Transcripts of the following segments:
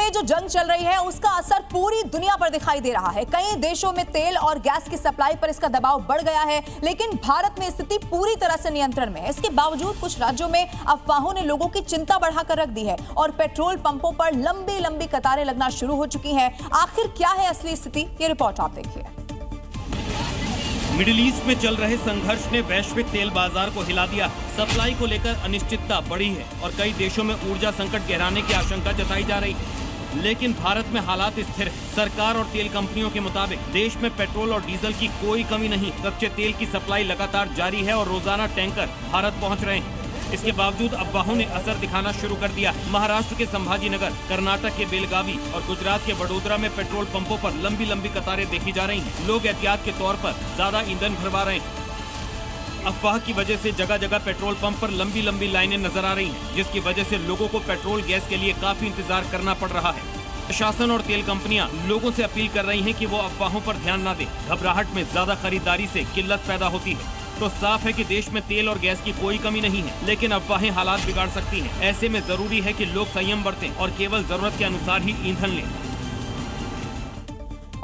में जो जंग चल रही है उसका असर पूरी दुनिया पर दिखाई दे रहा है। कई देशों में तेल और गैस की सप्लाई पर इसका दबाव बढ़ गया है, लेकिन भारत में स्थिति पूरी तरह से नियंत्रण में है। इसके बावजूद कुछ राज्यों में अफवाहों ने लोगों की चिंता बढ़ाकर रख दी है और पेट्रोल पंपों पर लंबी लंबी कतारें लगना शुरू हो चुकी हैं। आखिर क्या है असली स्थिति, ये रिपोर्ट आप देखिए। मिडिल ईस्ट में चल रहे संघर्ष ने वैश्विक तेल बाजार को हिला दिया। सप्लाई को लेकर अनिश्चितता बढ़ी है और कई देशों में ऊर्जा संकट गहराने की आशंका जताई जा रही है। लेकिन भारत में हालात स्थिर है। सरकार और तेल कंपनियों के मुताबिक देश में पेट्रोल और डीजल की कोई कमी नहीं। कच्चे तेल की सप्लाई लगातार जारी है और रोजाना टैंकर भारत पहुँच रहे हैं। इसके बावजूद अफवाहों ने असर दिखाना शुरू कर दिया। महाराष्ट्र के संभाजीनगर, कर्नाटक के बेलगावी और गुजरात के वडोदरा में पेट्रोल पंपों पर लंबी लंबी कतारें देखी जा रही हैं। लोग एहतियात के तौर पर ज्यादा ईंधन भरवा रहे हैं। अफवाह की वजह से जगह जगह पेट्रोल पंप पर लंबी लंबी लाइनें नजर आ रही हैं, जिसकी वजह से लोगों को पेट्रोल गैस के लिए काफी इंतजार करना पड़ रहा है। प्रशासन और तेल कंपनियां लोगों से अपील कर रही हैं कि वो अफवाहों पर ध्यान न दें। घबराहट में ज्यादा खरीदारी से किल्लत पैदा होती है। तो साफ है कि देश में तेल और गैस की कोई कमी नहीं है, लेकिन अफवाहें हालात बिगाड़ सकती हैं। ऐसे में जरूरी है कि लोग संयम बरतें और केवल जरूरत के अनुसार ही ईंधन लें।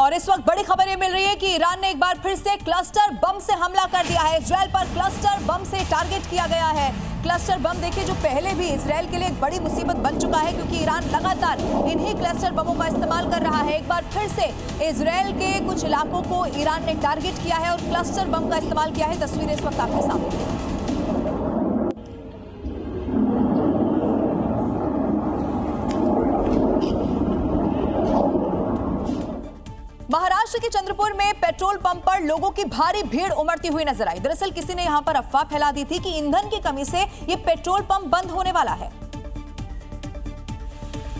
और इस वक्त बड़ी खबर ये मिल रही है कि ईरान ने एक बार फिर से क्लस्टर बम से हमला कर दिया है। इजरायल पर क्लस्टर बम से टारगेट किया गया है। क्लस्टर बम देखिए, जो पहले भी इजरायल के लिए एक बड़ी मुसीबत बन चुका है, क्योंकि ईरान लगातार इन्हीं क्लस्टर बमों का इस्तेमाल कर रहा है। एक बार फिर से इजरायल के कुछ इलाकों को ईरान ने टारगेट किया है और क्लस्टर बम का इस्तेमाल किया है। तस्वीरें इस वक्त आपके सामने। महाराष्ट्र के चंद्रपुर में पेट्रोल पंप पर लोगों की भारी भीड़ उमड़ती हुई नजर आई। दरअसल किसी ने यहां पर अफवाह फैला दी थी कि ईंधन की कमी से ये पेट्रोल पंप बंद होने वाला है।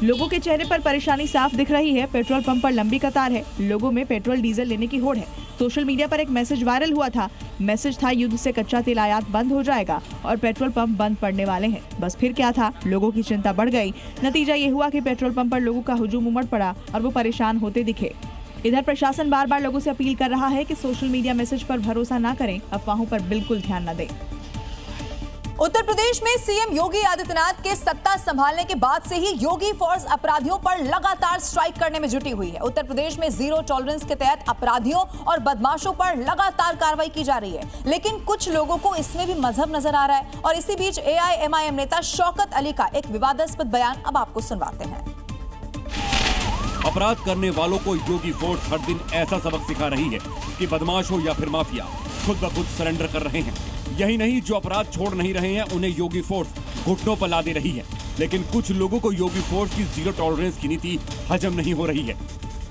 लोगों के चेहरे पर परेशानी साफ दिख रही है। पेट्रोल पंप पर लंबी कतार है। लोगों में पेट्रोल डीजल लेने की होड़ है। सोशल मीडिया पर एक मैसेज वायरल हुआ था। मैसेज था, युद्ध से कच्चा तेल आयात बंद हो जाएगा और पेट्रोल पंप बंद पड़ने वाले हैं। बस फिर क्या था, लोगों की चिंता बढ़ गई। नतीजा ये हुआ कि पेट्रोल पंप पर लोगों का हुजूम उमड़ पड़ा और वो परेशान होते दिखे। इधर प्रशासन बार बार लोगों से अपील कर रहा है कि सोशल मीडिया मैसेज पर भरोसा न करें, अफवाहों पर बिल्कुल ध्यान न दें। उत्तर प्रदेश में सीएम योगी आदित्यनाथ के सत्ता संभालने के बाद से ही योगी फोर्स अपराधियों पर लगातार स्ट्राइक करने में जुटी हुई है। उत्तर प्रदेश में जीरो टॉलरेंस के तहत अपराधियों और बदमाशों पर लगातार कार्रवाई की जा रही है, लेकिन कुछ लोगों को इसमें भी मजहब नजर आ रहा है। और इसी बीच एआईएमआईएम नेता शौकत अली का एक विवादास्पद बयान अब आपको सुनवाते हैं। अपराध करने वालों को योगी फोर्स हर दिन ऐसा सबक सिखा रही है कि बदमाश हो या फिर माफिया, खुद ब खुद सरेंडर कर रहे हैं। यही नहीं, जो अपराध छोड़ नहीं रहे हैं उन्हें योगी फोर्स घुटनों पर ला दे रही है। लेकिन कुछ लोगों को योगी फोर्स की जीरो टॉलरेंस की नीति हजम नहीं हो रही है।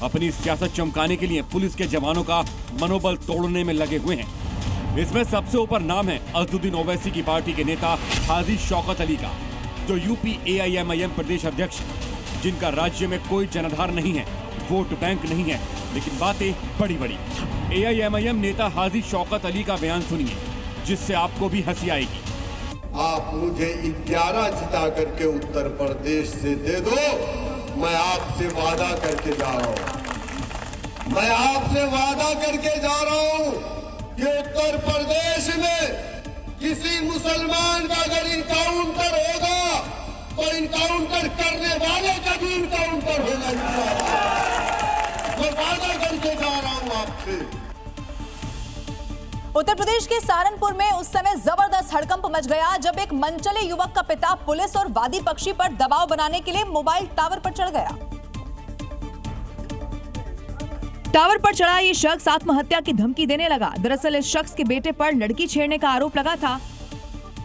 अपनी सियासत चमकाने के लिए पुलिस के जवानों का मनोबल तोड़ने में लगे हुए हैं। इसमें सबसे ऊपर नाम है असदुद्दीन ओवैसी की पार्टी के नेता हाजी शौकत अली का, जो यूपी एआईएमआईएम प्रदेश अध्यक्ष, जिनका राज्य में कोई जनाधार नहीं है, वोट बैंक नहीं है, लेकिन बातें बड़ी बड़ी। एआईएमआईएम नेता हाजी शौकत अली का बयान सुनिए, जिससे आपको भी हंसी आएगी। आप मुझे 11 जिता करके उत्तर प्रदेश से दे दो, मैं आपसे वादा करके जा रहा हूँ। मैं आपसे वादा करके जा रहा हूँ कि उत्तर प्रदेश में किसी मुसलमान का अगर इनकाउंटर होगा तो इनकाउंटर करने वाले का भी इनकाउंटर होना चाहिए। मैं वादा करके जा रहा हूं आपसे। उत्तर प्रदेश के सहारनपुर में उस समय जबरदस्त हड़कंप मच गया जब एक मनचले युवक का पिता पुलिस और वादी पक्षी पर दबाव बनाने के लिए मोबाइल टावर पर चढ़ गया। टावर पर चढ़ा ये शख्स आत्महत्या की धमकी देने लगा। दरअसल इस शख्स के बेटे पर लड़की छेड़ने का आरोप लगा था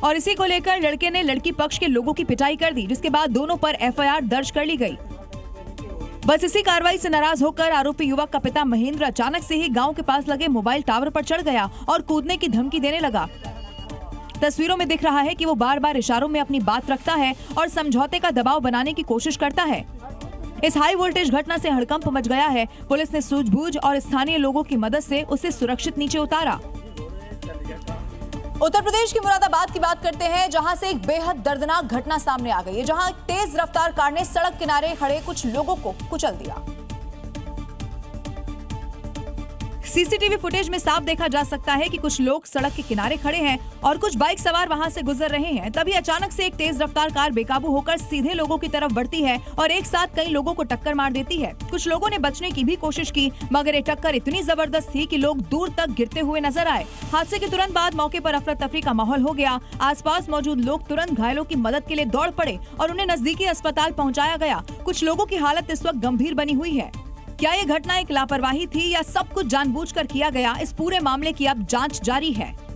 और इसी को लेकर लड़के ने लड़की पक्ष के लोगों की पिटाई कर दी, जिसके बाद दोनों पर एफआईआर दर्ज कर ली गई। बस इसी कार्रवाई से नाराज होकर आरोपी युवक का पिता महेंद्र अचानक से ही गांव के पास लगे मोबाइल टावर पर चढ़ गया और कूदने की धमकी देने लगा। तस्वीरों में दिख रहा है कि वो बार बार इशारों में अपनी बात रखता है और समझौते का दबाव बनाने की कोशिश करता है। इस हाई वोल्टेज घटना से हड़कंप मच गया है। पुलिस ने सूझबूझ और स्थानीय लोगों की मदद से उसे सुरक्षित नीचे उतारा। उत्तर प्रदेश की मुरादाबाद की बात करते हैं, जहां से एक बेहद दर्दनाक घटना सामने आ गई है, जहां तेज रफ्तार कार ने सड़क किनारे खड़े कुछ लोगों को कुचल दिया। सीसीटीवी फुटेज में साफ देखा जा सकता है कि कुछ लोग सड़क के किनारे खड़े हैं और कुछ बाइक सवार वहां से गुजर रहे हैं। तभी अचानक से एक तेज रफ्तार कार बेकाबू होकर सीधे लोगों की तरफ बढ़ती है और एक साथ कई लोगों को टक्कर मार देती है। कुछ लोगों ने बचने की भी कोशिश की, मगर ये टक्कर इतनी जबरदस्त थी कि लोग दूर तक गिरते हुए नजर आए। हादसे के तुरंत बाद मौके पर अफरा तफरी का माहौल हो गया। आसपास मौजूद लोग तुरंत घायलों की मदद के लिए दौड़ पड़े और उन्हें नजदीकी अस्पताल पहुंचाया गया। कुछ लोगों की हालत इस वक्त गंभीर बनी हुई है। क्या ये घटना एक लापरवाही थी या सब कुछ जानबूझकर किया गया? इस पूरे मामले की अब जांच जारी है।